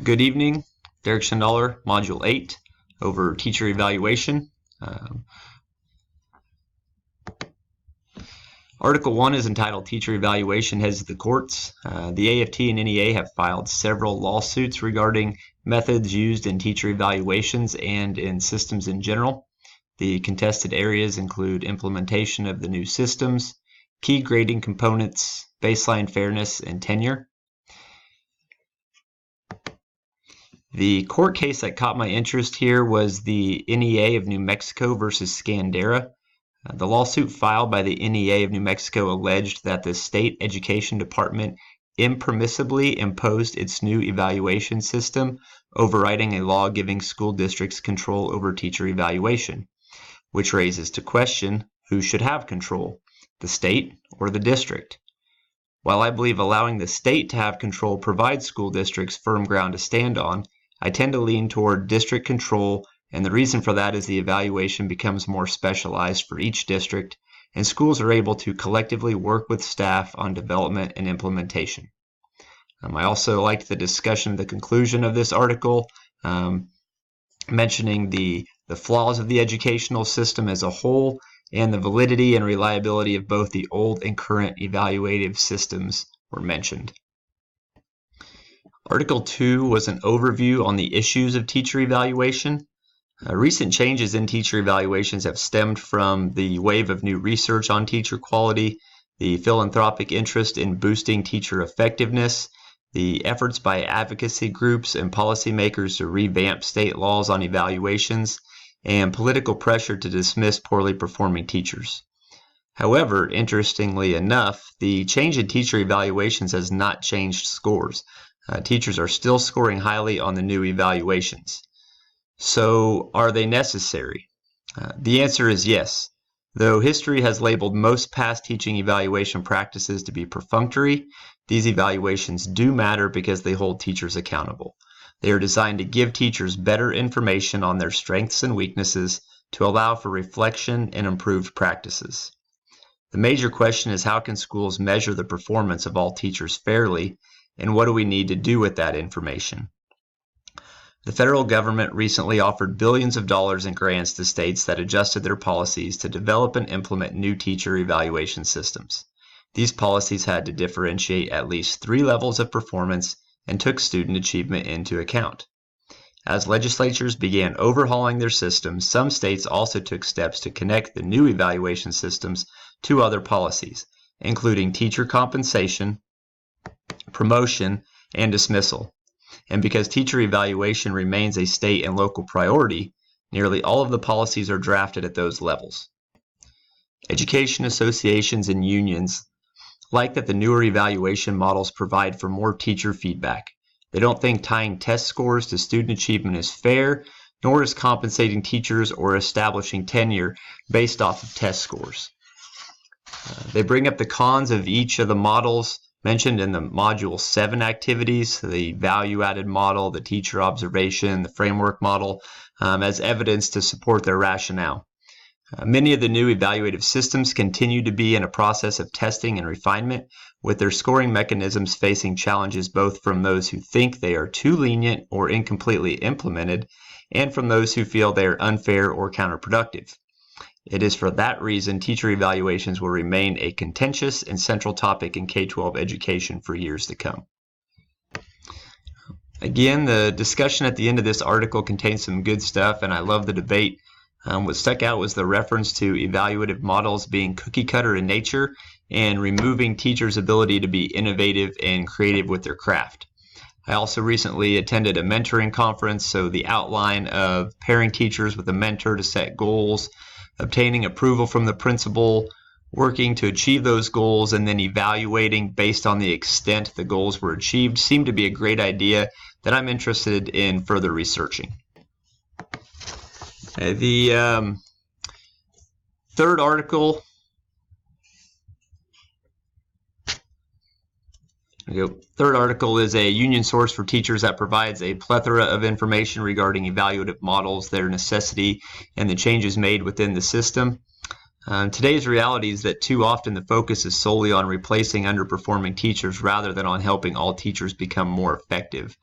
Good evening, Derek Schindaller, Module 8, over teacher evaluation. Article 1 is entitled Teacher Evaluation Heads to the Courts. The AFT and NEA have filed several lawsuits regarding methods used in teacher evaluations and in systems in general. The contested areas include implementation of the new systems, key grading components, baseline fairness, and tenure. The court case that caught my interest here was the NEA of New Mexico versus Scandera. The lawsuit filed by the NEA of New Mexico alleged that the state education department impermissibly imposed its new evaluation system, overriding a law giving school districts control over teacher evaluation, which raises to question who should have control, the state or the district. While I believe allowing the state to have control provides school districts firm ground to stand on, I tend to lean toward district control, and the reason for that is the evaluation becomes more specialized for each district, and schools are able to collectively work with staff on development and implementation. I also liked the discussion of the conclusion of this article, mentioning the flaws of the educational system as a whole, and the validity and reliability of both the old and current evaluative systems were mentioned. Article 2 was an overview on the issues of teacher evaluation. Recent changes in teacher evaluations have stemmed from the wave of new research on teacher quality, the philanthropic interest in boosting teacher effectiveness, the efforts by advocacy groups and policymakers to revamp state laws on evaluations, and political pressure to dismiss poorly performing teachers. However, interestingly enough, the change in teacher evaluations has not changed scores. Teachers are still scoring highly on the new evaluations. So, are they necessary? The answer is yes. Though history has labeled most past teaching evaluation practices to be perfunctory, these evaluations do matter because they hold teachers accountable. They are designed to give teachers better information on their strengths and weaknesses to allow for reflection and improved practices. The major question is, how can schools measure the performance of all teachers fairly, and what do we need to do with that information? The federal government recently offered billions of dollars in grants to states that adjusted their policies to develop and implement new teacher evaluation systems. These policies had to differentiate at least 3 levels of performance and took student achievement into account. As legislatures began overhauling their systems, some states also took steps to connect the new evaluation systems to other policies, including teacher compensation, promotion, and dismissal. And because teacher evaluation remains a state and local priority, nearly all of the policies are drafted at those levels. Education associations and unions like that the newer evaluation models provide for more teacher feedback. They don't think tying test scores to student achievement is fair, nor is compensating teachers or establishing tenure based off of test scores. They bring up the cons of each of the models mentioned in the Module 7 activities, the value-added model, the teacher observation, the framework model, as evidence to support their rationale. Many of the new evaluative systems continue to be in a process of testing and refinement, with their scoring mechanisms facing challenges both from those who think they are too lenient or incompletely implemented, and from those who feel they are unfair or counterproductive. It is for that reason teacher evaluations will remain a contentious and central topic in K-12 education for years to come. Again, the discussion at the end of this article contains some good stuff, and I love the debate. What stuck out was the reference to evaluative models being cookie cutter in nature and removing teachers' ability to be innovative and creative with their craft. I also recently attended a mentoring conference, so the outline of pairing teachers with a mentor to set goals, obtaining approval from the principal, working to achieve those goals, and then evaluating based on the extent the goals were achieved seemed to be a great idea that I'm interested in further researching. The third article is a union source for teachers that provides a plethora of information regarding evaluative models, their necessity, and the changes made within the system. Today's reality is that too often the focus is solely on replacing underperforming teachers rather than on helping all teachers become more effective.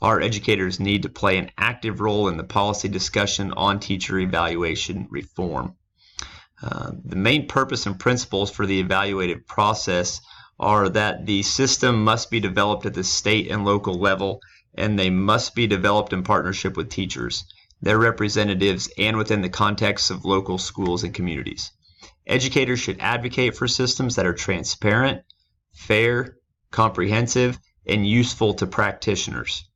our educators need to play an active role in the policy discussion on teacher evaluation reform. The main purpose and principles for the evaluative process are that the system must be developed at the state and local level, and they must be developed in partnership with teachers, their representatives, and within the context of local schools and communities. Educators should advocate for systems that are transparent, fair, comprehensive, and useful to practitioners.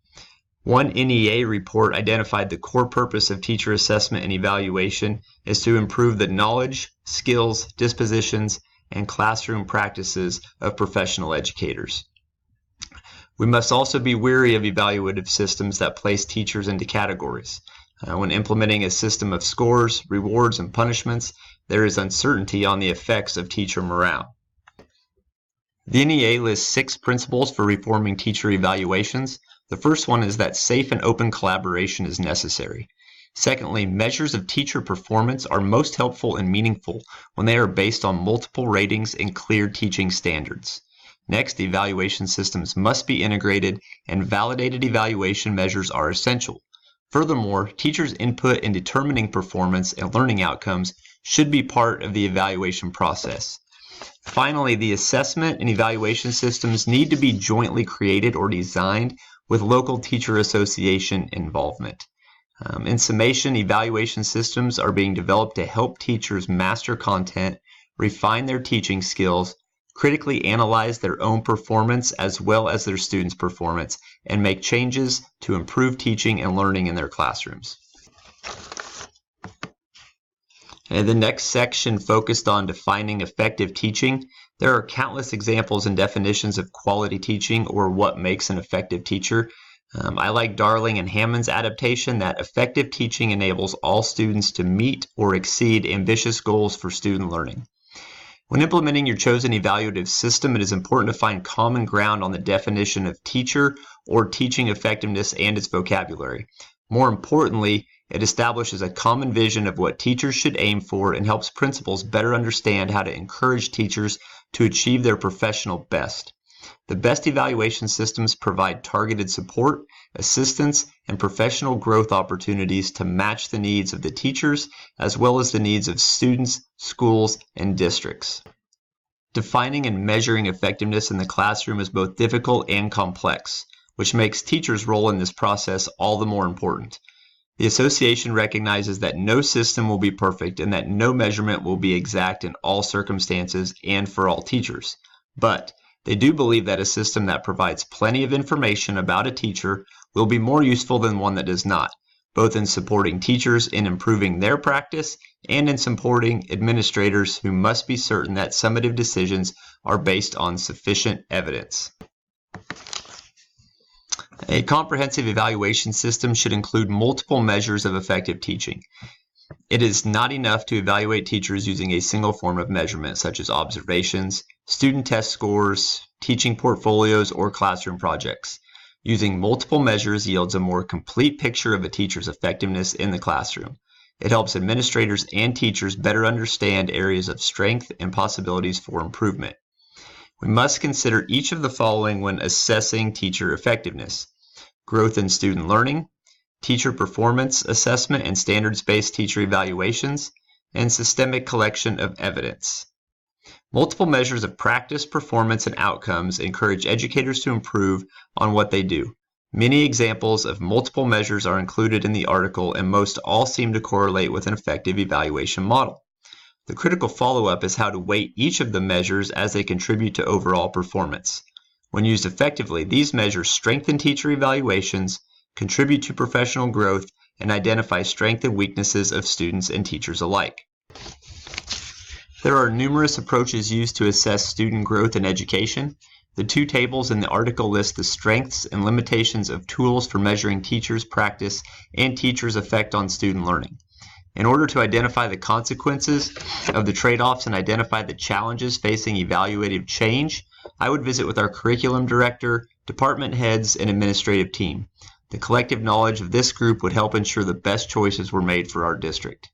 One NEA report identified the core purpose of teacher assessment and evaluation is to improve the knowledge, skills, dispositions, and classroom practices of professional educators. We must also be wary of evaluative systems that place teachers into categories. When implementing a system of scores, rewards, and punishments, there is uncertainty on the effects of teacher morale. The NEA lists 6 principles for reforming teacher evaluations. The first one is that safe and open collaboration is necessary. Secondly, measures of teacher performance are most helpful and meaningful when they are based on multiple ratings and clear teaching standards. Next, evaluation systems must be integrated, and validated evaluation measures are essential. Furthermore, teachers' input in determining performance and learning outcomes should be part of the evaluation process. Finally, the assessment and evaluation systems need to be jointly created or designed with local teacher association involvement. In summation, evaluation systems are being developed to help teachers master content, refine their teaching skills, critically analyze their own performance as well as their students' performance, and make changes to improve teaching and learning in their classrooms. And the next section focused on defining effective teaching. There are countless examples and definitions of quality teaching or what makes an effective teacher. I like Darling and Hammond's adaptation that effective teaching enables all students to meet or exceed ambitious goals for student learning. When implementing your chosen evaluative system, it is important to find common ground on the definition of teacher or teaching effectiveness and its vocabulary. More importantly, it establishes a common vision of what teachers should aim for and helps principals better understand how to encourage teachers to achieve their professional best. The best evaluation systems provide targeted support, assistance, and professional growth opportunities to match the needs of the teachers as well as the needs of students, schools, and districts. Defining and measuring effectiveness in the classroom is both difficult and complex, which makes teachers' role in this process all the more important. The association recognizes that no system will be perfect and that no measurement will be exact in all circumstances and for all teachers. But they do believe that a system that provides plenty of information about a teacher will be more useful than one that does not, both in supporting teachers in improving their practice and in supporting administrators who must be certain that summative decisions are based on sufficient evidence. A comprehensive evaluation system should include multiple measures of effective teaching. It is not enough to evaluate teachers using a single form of measurement, such as observations, student test scores, teaching portfolios, or classroom projects. Using multiple measures yields a more complete picture of a teacher's effectiveness in the classroom. It helps administrators and teachers better understand areas of strength and possibilities for improvement. We must consider each of the following when assessing teacher effectiveness: growth in student learning, teacher performance assessment and standards-based teacher evaluations, and systemic collection of evidence. Multiple measures of practice, performance, and outcomes encourage educators to improve on what they do. Many examples of multiple measures are included in the article, and most all seem to correlate with an effective evaluation model. The critical follow-up is how to weight each of the measures as they contribute to overall performance. When used effectively, these measures strengthen teacher evaluations, contribute to professional growth, and identify strengths and weaknesses of students and teachers alike. There are numerous approaches used to assess student growth in education. The 2 tables in the article list the strengths and limitations of tools for measuring teachers' practice and teachers' effect on student learning. In order to identify the consequences of the trade-offs and identify the challenges facing evaluative change, I would visit with our curriculum director, department heads, and administrative team. The collective knowledge of this group would help ensure the best choices were made for our district.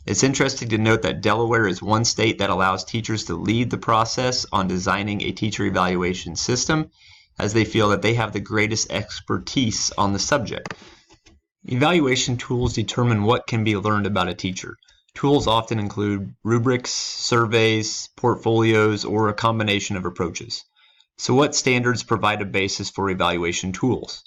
It's interesting to note that Delaware is one state that allows teachers to lead the process on designing a teacher evaluation system, as they feel that they have the greatest expertise on the subject. Evaluation tools determine what can be learned about a teacher. Tools often include rubrics, surveys, portfolios, or a combination of approaches. So what standards provide a basis for evaluation tools?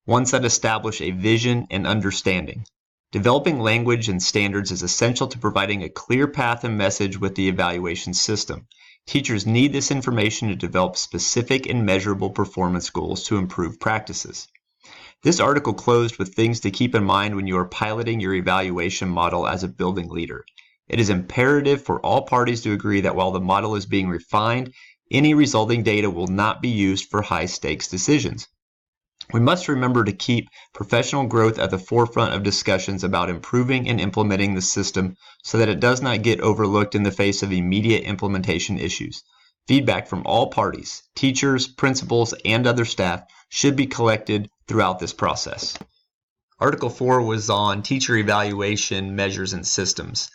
Ones that establish a vision and understanding. Developing language and standards is essential to providing a clear path and message with the evaluation system. Teachers need this information to develop specific and measurable performance goals to improve practices. This article closed with things to keep in mind when you are piloting your evaluation model as a building leader. It is imperative for all parties to agree that while the model is being refined, any resulting data will not be used for high-stakes decisions. We must remember to keep professional growth at the forefront of discussions about improving and implementing the system so that it does not get overlooked in the face of immediate implementation issues. Feedback from all parties, teachers, principals, and other staff should be collected throughout this process. Article 4 was on teacher evaluation measures and systems.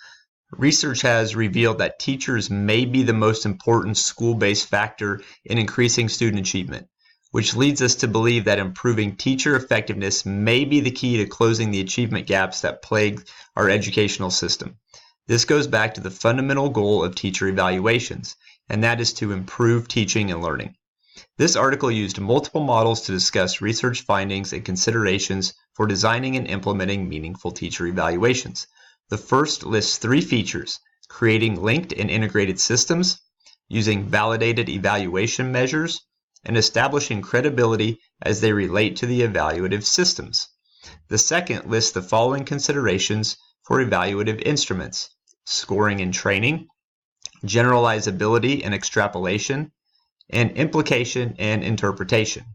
Research has revealed that teachers may be the most important school-based factor in increasing student achievement, which leads us to believe that improving teacher effectiveness may be the key to closing the achievement gaps that plague our educational system. This goes back to the fundamental goal of teacher evaluations, and that is to improve teaching and learning. This article used multiple models to discuss research findings and considerations for designing and implementing meaningful teacher evaluations. The first lists 3 features: creating linked and integrated systems, using validated evaluation measures, and establishing credibility as they relate to the evaluative systems. The second lists the following considerations for evaluative instruments: scoring and training, generalizability and extrapolation, and implication and interpretation.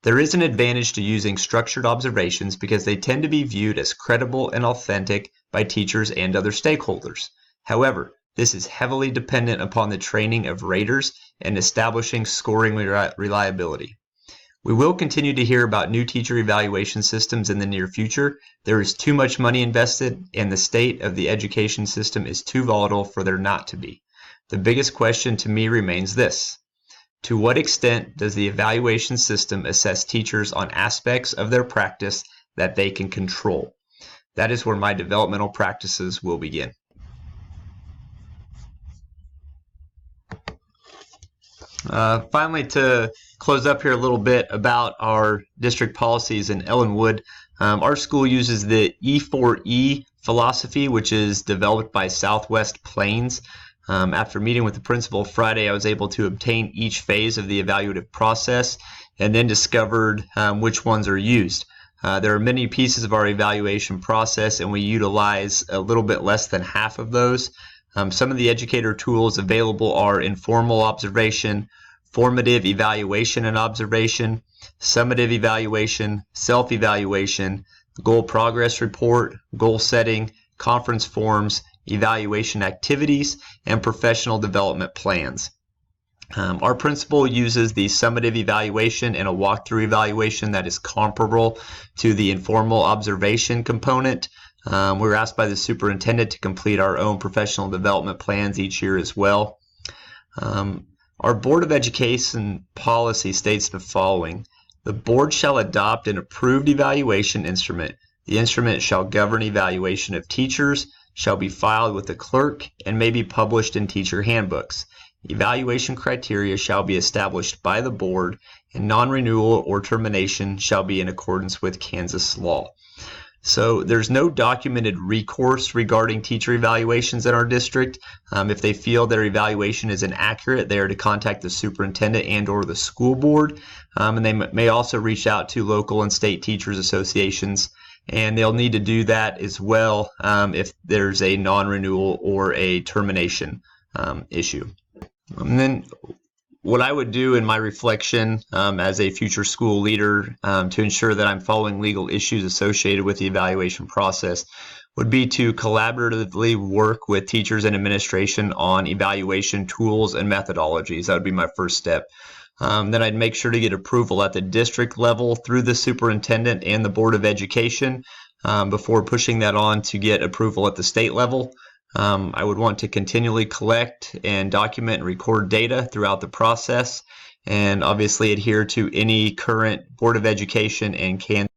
There is an advantage to using structured observations because they tend to be viewed as credible and authentic by teachers and other stakeholders. However, this is heavily dependent upon the training of raters and establishing scoring reliability. We will continue to hear about new teacher evaluation systems in the near future. There is too much money invested, and the state of the education system is too volatile for there not to be. The biggest question to me remains this: to what extent does the evaluation system assess teachers on aspects of their practice that they can control? That is where my developmental practices will begin. Finally, to close up here a little bit about our district policies in Ellenwood, our school uses the E4E philosophy, which is developed by Southwest Plains. After meeting with the principal Friday, I was able to obtain each phase of the evaluative process and then discovered which ones are used. There are many pieces of our evaluation process, and we utilize a little bit less than half of those. Some of the educator tools available are informal observation, formative evaluation and observation, summative evaluation, self-evaluation, goal progress report, goal setting, conference forms, evaluation activities, and professional development plans. Our principal uses the summative evaluation and a walkthrough evaluation that is comparable to the informal observation component. We were asked by the superintendent to complete our own professional development plans each year as well. Our Board of Education policy states the following: the board shall adopt an approved evaluation instrument. The instrument shall govern evaluation of teachers, shall be filed with the clerk, and may be published in teacher handbooks. Evaluation criteria shall be established by the board, and non-renewal or termination shall be in accordance with Kansas law. So there's no documented recourse regarding teacher evaluations in our district. If they feel their evaluation is inaccurate, they are to contact the superintendent and or the school board. And they may also reach out to local and state teachers associations, and they'll need to do that as well if there's a non-renewal or a termination issue. And then what I would do in my reflection as a future school leader to ensure that I'm following legal issues associated with the evaluation process would be to collaboratively work with teachers and administration on evaluation tools and methodologies. That would be my first step. Then I'd make sure to get approval at the district level through the superintendent and the Board of Education before pushing that on to get approval at the state level. I would want to continually collect and document and record data throughout the process. and obviously adhere to any current Board of Education and Kansas